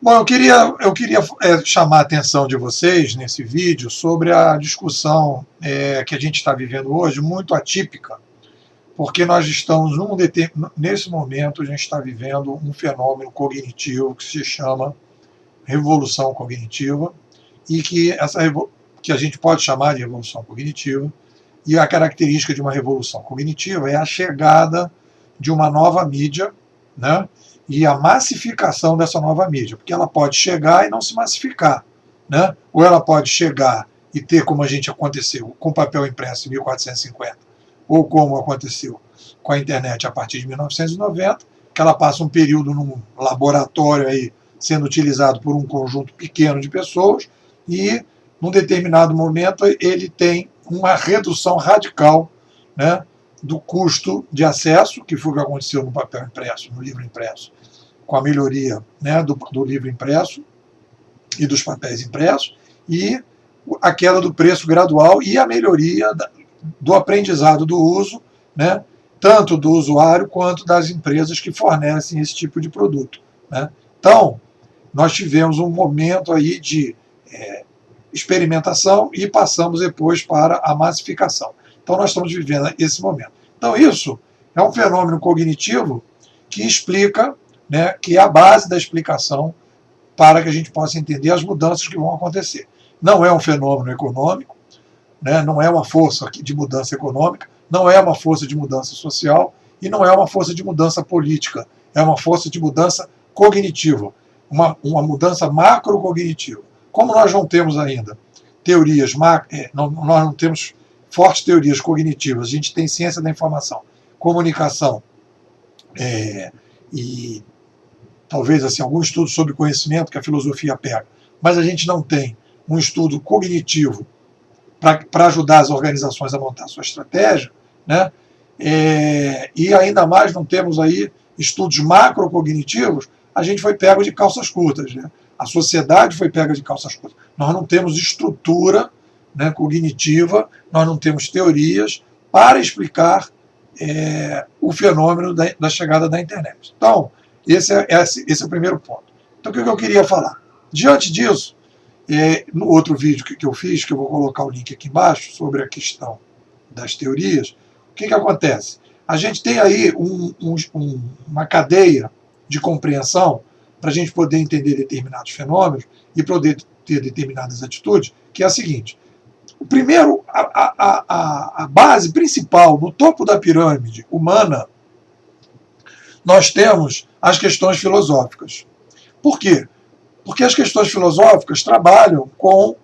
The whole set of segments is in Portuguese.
Bom, eu queria chamar a atenção de vocês nesse vídeo sobre a discussão que a gente está vivendo hoje, muito atípica, porque nós estamos, nesse momento, a gente está vivendo um fenômeno cognitivo que se chama revolução cognitiva, e que a gente pode chamar de revolução cognitiva, e a característica de uma revolução cognitiva é a chegada de uma nova mídia, né? E a massificação dessa nova mídia, porque ela pode chegar e não se massificar, né? Ou ela pode chegar e ter, como a gente aconteceu com papel impresso em 1450, ou como aconteceu com a internet a partir de 1990, que ela passa um período num laboratório aí sendo utilizado por um conjunto pequeno de pessoas e, num determinado momento, ele tem uma redução radical, né, do custo de acesso, que foi o que aconteceu no papel impresso, no livro impresso, com a melhoria, né, do livro impresso e dos papéis impressos, e a queda do preço gradual e a melhoria do aprendizado do uso, né, tanto do usuário quanto das empresas que fornecem esse tipo de produto, né. Então, nós tivemos um momento aí de experimentação e passamos depois para a massificação. Então, nós estamos vivendo esse momento. Então, isso é um fenômeno cognitivo que explica, né, que é a base da explicação para que a gente possa entender as mudanças que vão acontecer. Não é um fenômeno econômico, né, não é uma força de mudança econômica, não é uma força de mudança social e não é uma força de mudança política, é uma força de mudança cognitiva, uma mudança macrocognitiva. Como nós não temos ainda teorias, nós não temos fortes teorias cognitivas, a gente tem ciência da informação, comunicação e talvez assim, algum estudo sobre conhecimento que a filosofia pega, mas a gente não tem um estudo cognitivo para ajudar as organizações a montar a sua estratégia, né? E ainda mais não temos aí estudos macrocognitivos, a gente foi pego de calças curtas, né? A sociedade foi pega de calças curtas. Nós não temos estrutura, né, cognitiva, nós não temos teorias para explicar o fenômeno da chegada da internet. Então, esse é o primeiro ponto. Então, o que eu queria falar? Diante disso, no outro vídeo que eu fiz, que eu vou colocar o link aqui embaixo, sobre a questão das teorias, o que acontece? A gente tem aí uma cadeia de compreensão para a gente poder entender determinados fenômenos e poder ter determinadas atitudes, que é a seguinte. O primeiro, a base principal, no topo da pirâmide humana, nós temos as questões filosóficas. Por quê? Porque as questões filosóficas trabalham com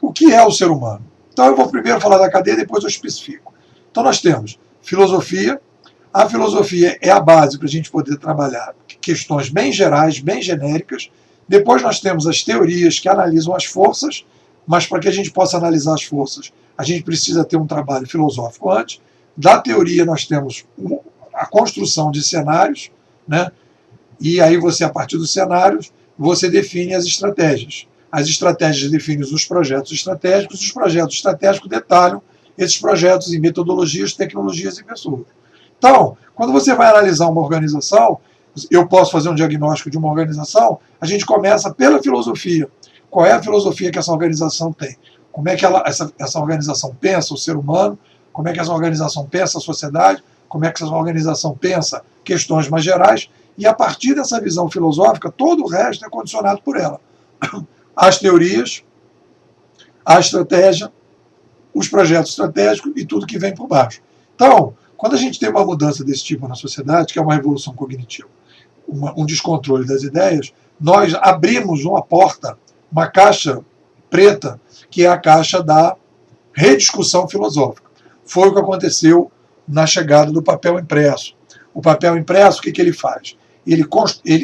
o que é o ser humano. Então eu vou primeiro falar da cadeia, depois eu especifico. Então nós temos filosofia. A filosofia é a base para a gente poder trabalhar questões bem gerais, bem genéricas. Depois nós temos as teorias que analisam as forças, mas para que a gente possa analisar as forças, a gente precisa ter um trabalho filosófico antes. Da teoria nós temos a construção de cenários, né? E aí você, a partir dos cenários, você define as estratégias. As estratégias definem os projetos estratégicos, os projetos estratégicos detalham esses projetos em metodologias, tecnologias e pessoas. Então, quando você vai analisar uma organização, eu posso fazer um diagnóstico de uma organização, a gente começa pela filosofia. Qual é a filosofia que essa organização tem? Como é que essa organização pensa o ser humano? Como é que essa organização pensa a sociedade? Como é que essa organização pensa questões mais gerais? E a partir dessa visão filosófica, todo o resto é condicionado por ela. As teorias, a estratégia, os projetos estratégicos e tudo que vem por baixo. Então, quando a gente tem uma mudança desse tipo na sociedade, que é uma revolução cognitiva, um descontrole das ideias, nós abrimos uma porta, uma caixa preta, que é a caixa da rediscussão filosófica. Foi o que aconteceu na chegada do papel impresso. O papel impresso, o que ele faz?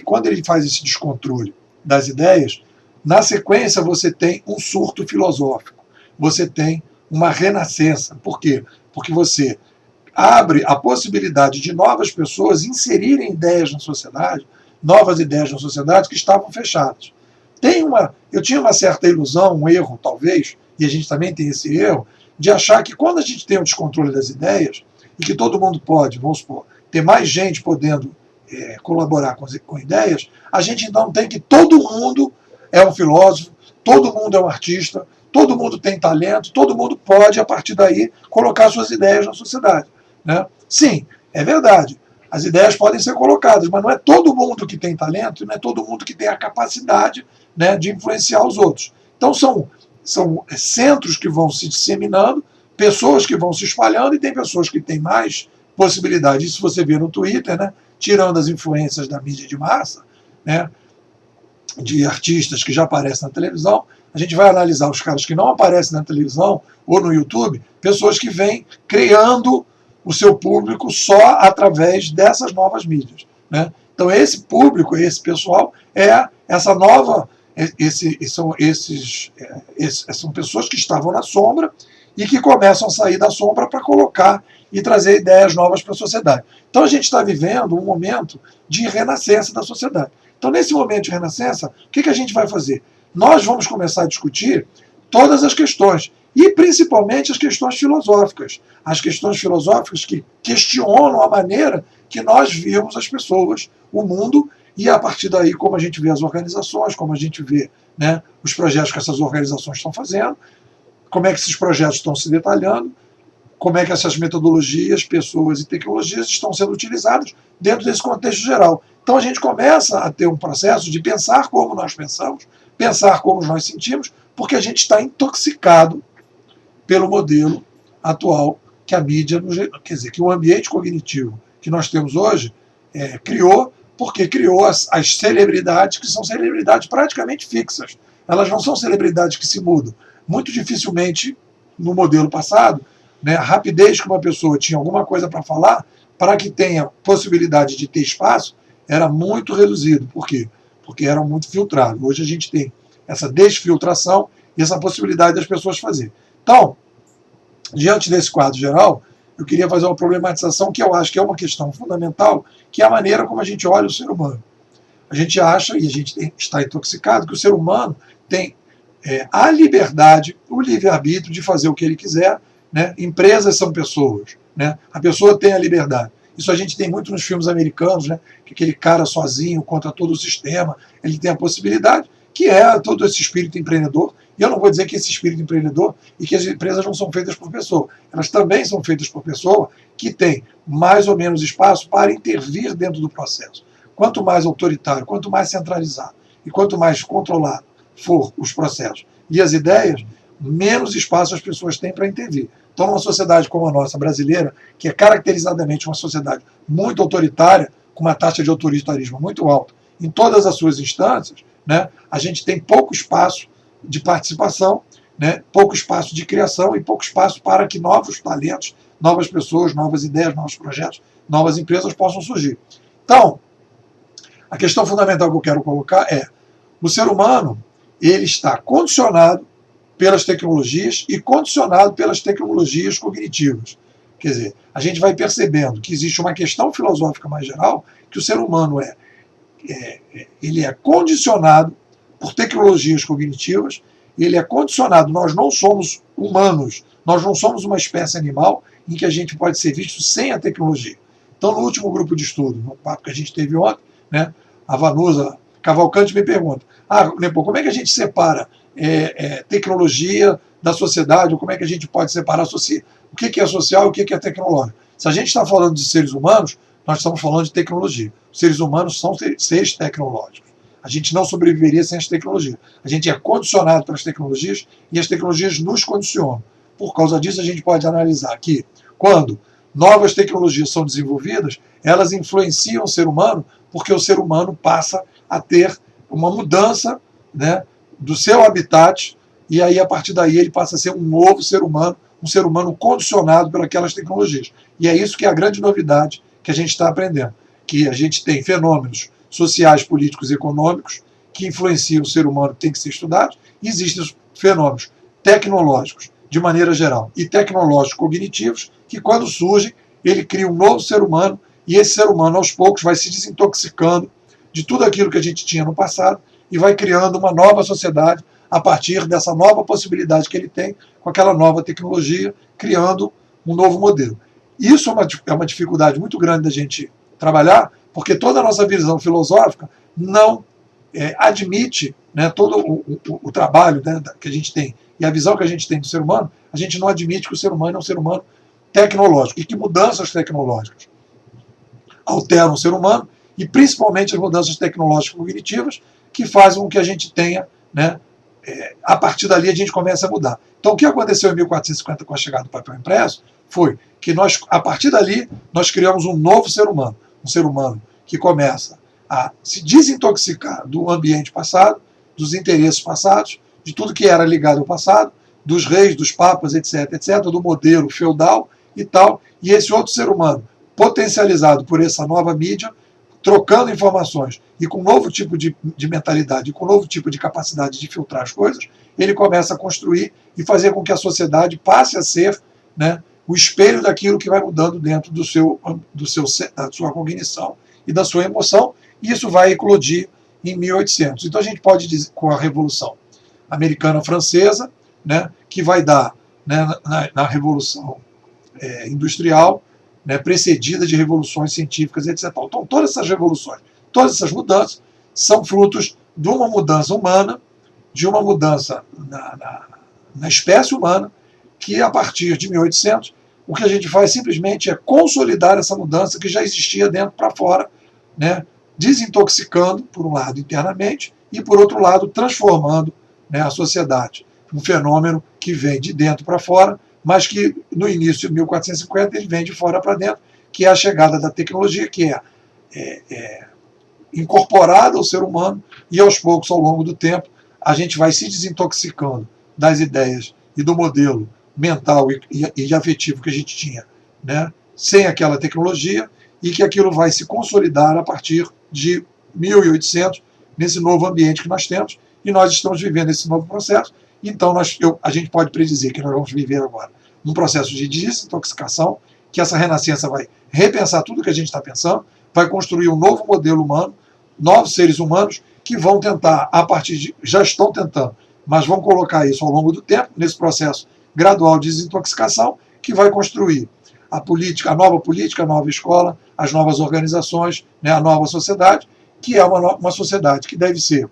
Quando ele faz esse descontrole das ideias, na sequência você tem um surto filosófico, você tem uma renascença. Por quê? Porque você abre a possibilidade de novas pessoas inserirem ideias na sociedade, novas ideias na sociedade que estavam fechadas. Eu tinha uma certa ilusão, um erro talvez, e a gente também tem esse erro, de achar que quando a gente tem o descontrole das ideias, e que todo mundo pode, vamos supor, ter mais gente podendo colaborar com ideias, a gente então tem que todo mundo é um filósofo, todo mundo é um artista, todo mundo tem talento, todo mundo pode, a partir daí, colocar suas ideias na sociedade. Né? Sim, é verdade. As ideias podem ser colocadas, mas não é todo mundo que tem talento e não é todo mundo que tem a capacidade, né, de influenciar os outros. Então são centros que vão se disseminando, pessoas que vão se espalhando, e tem pessoas que têm mais possibilidade. Isso você vê no Twitter, né, tirando as influências da mídia de massa, né, de artistas que já aparecem na televisão. A gente vai analisar os caras que não aparecem na televisão ou no YouTube, pessoas que vêm criando o seu público só através dessas novas mídias. Né? Então esse público, esse pessoal, é essa nova... são pessoas que estavam na sombra e que começam a sair da sombra para colocar e trazer ideias novas para a sociedade. Então a gente está vivendo um momento de renascença da sociedade. Então nesse momento de renascença, o que a gente vai fazer? Nós vamos começar a discutir todas as questões, e principalmente as questões filosóficas. As questões filosóficas que questionam a maneira que nós vemos as pessoas, o mundo, e a partir daí como a gente vê as organizações, como a gente vê, né, os projetos que essas organizações estão fazendo, como é que esses projetos estão se detalhando, como é que essas metodologias, pessoas e tecnologias estão sendo utilizadas dentro desse contexto geral. Então a gente começa a ter um processo de pensar como nós pensamos, pensar como nós sentimos, porque a gente está intoxicado pelo modelo atual que a mídia, quer dizer, que o ambiente cognitivo que nós temos hoje criou, porque criou as celebridades, que são celebridades praticamente fixas. Elas não são celebridades que se mudam. Muito dificilmente, no modelo passado, né, a rapidez que uma pessoa tinha alguma coisa para falar, para que tenha possibilidade de ter espaço, era muito reduzido. Por quê? Porque era muito filtrado. Hoje a gente tem essa desfiltração e essa possibilidade das pessoas fazerem. Então, diante desse quadro geral, eu queria fazer uma problematização que eu acho que é uma questão fundamental, que é a maneira como a gente olha o ser humano. A gente acha, e a gente está intoxicado, que o ser humano tem a liberdade, o livre-arbítrio de fazer o que ele quiser. Né? Empresas são pessoas. Né? A pessoa tem a liberdade. Isso a gente tem muito nos filmes americanos, né? Que aquele cara sozinho contra todo o sistema, ele tem a possibilidade, que é todo esse espírito empreendedor. E eu não vou dizer que esse espírito empreendedor e que as empresas não são feitas por pessoa. Elas também são feitas por pessoa que tem mais ou menos espaço para intervir dentro do processo. Quanto mais autoritário, quanto mais centralizado e quanto mais controlado for os processos e as ideias, menos espaço as pessoas têm para intervir. Então, numa sociedade como a nossa brasileira, que é caracterizadamente uma sociedade muito autoritária, com uma taxa de autoritarismo muito alta em todas as suas instâncias, né, a gente tem pouco espaço de participação, né, pouco espaço de criação e pouco espaço para que novos talentos, novas pessoas, novas ideias, novos projetos, novas empresas possam surgir. Então, a questão fundamental que eu quero colocar é: o ser humano, ele está condicionado pelas tecnologias e condicionado pelas tecnologias cognitivas. Quer dizer, a gente vai percebendo que existe uma questão filosófica mais geral, que o ser humano ele é condicionado por tecnologias cognitivas, ele é condicionado, nós não somos humanos, nós não somos uma espécie animal em que a gente pode ser visto sem a tecnologia. Então, no último grupo de estudo, no papo que a gente teve ontem, né, a Vanusa Cavalcante me pergunta: Nepô, como é que a gente separa tecnologia da sociedade, ou como é que a gente pode separar o que é social e o que é tecnológico? Se a gente está falando de seres humanos, nós estamos falando de tecnologia. Os seres humanos são seres tecnológicos. A gente não sobreviveria sem as tecnologias. A gente é condicionado pelas tecnologias e as tecnologias nos condicionam. Por causa disso, a gente pode analisar que, quando novas tecnologias são desenvolvidas, elas influenciam o ser humano, porque o ser humano passa a ter uma mudança, né, do seu habitat, e aí, a partir daí, ele passa a ser um novo ser humano, um ser humano condicionado pelas tecnologias. E é isso que é a grande novidade que a gente está aprendendo, que a gente tem fenômenos sociais, políticos e econômicos que influenciam o ser humano, que tem que ser estudado, e existem os fenômenos tecnológicos, de maneira geral, e tecnológicos cognitivos, que quando surgem, ele cria um novo ser humano, e esse ser humano, aos poucos, vai se desintoxicando de tudo aquilo que a gente tinha no passado e vai criando uma nova sociedade a partir dessa nova possibilidade que ele tem com aquela nova tecnologia, criando um novo modelo. Isso é uma dificuldade muito grande da gente trabalhar, porque toda a nossa visão filosófica não admite, né, todo o trabalho, né, que a gente tem e a visão que a gente tem do ser humano, a gente não admite que o ser humano é um ser humano tecnológico e que mudanças tecnológicas alteram o ser humano e principalmente as mudanças tecnológicas cognitivas que fazem com que a gente tenha, né, a partir dali a gente começa a mudar. Então o que aconteceu em 1450 com a chegada do papel impresso foi que nós, a partir dali, nós criamos um novo ser humano, um ser humano que começa a se desintoxicar do ambiente passado, dos interesses passados, de tudo que era ligado ao passado, dos reis, dos papas, etc., etc., do modelo feudal e tal, e esse outro ser humano, potencializado por essa nova mídia, trocando informações e com um novo tipo de mentalidade, com um novo tipo de capacidade de filtrar as coisas, ele começa a construir e fazer com que a sociedade passe a ser, né, o espelho daquilo que vai mudando dentro da sua cognição e da sua emoção, e isso vai eclodir em 1800. Então a gente pode dizer, com a Revolução Americana Francesa, né, que vai dar, né, na Revolução Industrial, né, precedida de revoluções científicas, etc. Então todas essas revoluções, todas essas mudanças são frutos de uma mudança humana, de uma mudança na espécie humana, que a partir de 1800, o que a gente faz simplesmente é consolidar essa mudança que já existia dentro para fora, né, desintoxicando, por um lado, internamente, e, por outro lado, transformando, né, a sociedade. Um fenômeno que vem de dentro para fora, mas que no início de 1450 ele vem de fora para dentro, que é a chegada da tecnologia, que é incorporada ao ser humano, e aos poucos, ao longo do tempo, a gente vai se desintoxicando das ideias e do modelo mental e afetivo que a gente tinha, né, sem aquela tecnologia, e que aquilo vai se consolidar a partir de 1800, nesse novo ambiente que nós temos, e nós estamos vivendo esse novo processo. Então a gente pode predizer que nós vamos viver agora um processo de desintoxicação, que essa renascença vai repensar tudo que a gente está pensando, vai construir um novo modelo humano, novos seres humanos que vão tentar, a partir de, já estão tentando, mas vão colocar isso ao longo do tempo, nesse processo gradual de desintoxicação, que vai construir a política, a nova escola, as novas organizações, né, a nova sociedade, que é uma sociedade que deve ser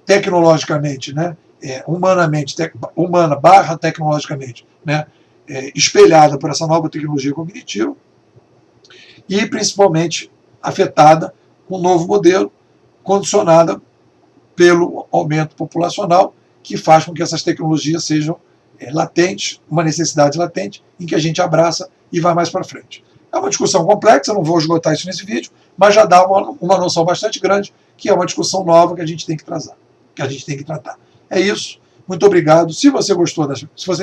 tecnologicamente, né, humana barra tecnologicamente, né, espelhada por essa nova tecnologia cognitiva e principalmente afetada com um novo modelo, condicionada pelo aumento populacional, que faz com que essas tecnologias sejam latentes, uma necessidade latente, em que a gente abraça e vai mais para frente. É uma discussão complexa, não vou esgotar isso nesse vídeo, mas já dá uma noção bastante grande, que é uma discussão nova que a gente tem que tratar. É isso. Muito obrigado. Se você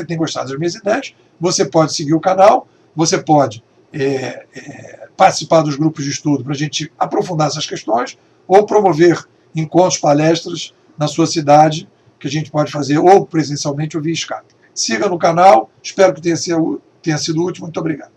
tem gostado das minhas ideias, você pode seguir o canal, você pode participar dos grupos de estudo para a gente aprofundar essas questões, ou promover encontros, palestras na sua cidade, que a gente pode fazer ou presencialmente ou via Skype. Siga no canal, espero que tenha sido útil. Muito obrigado.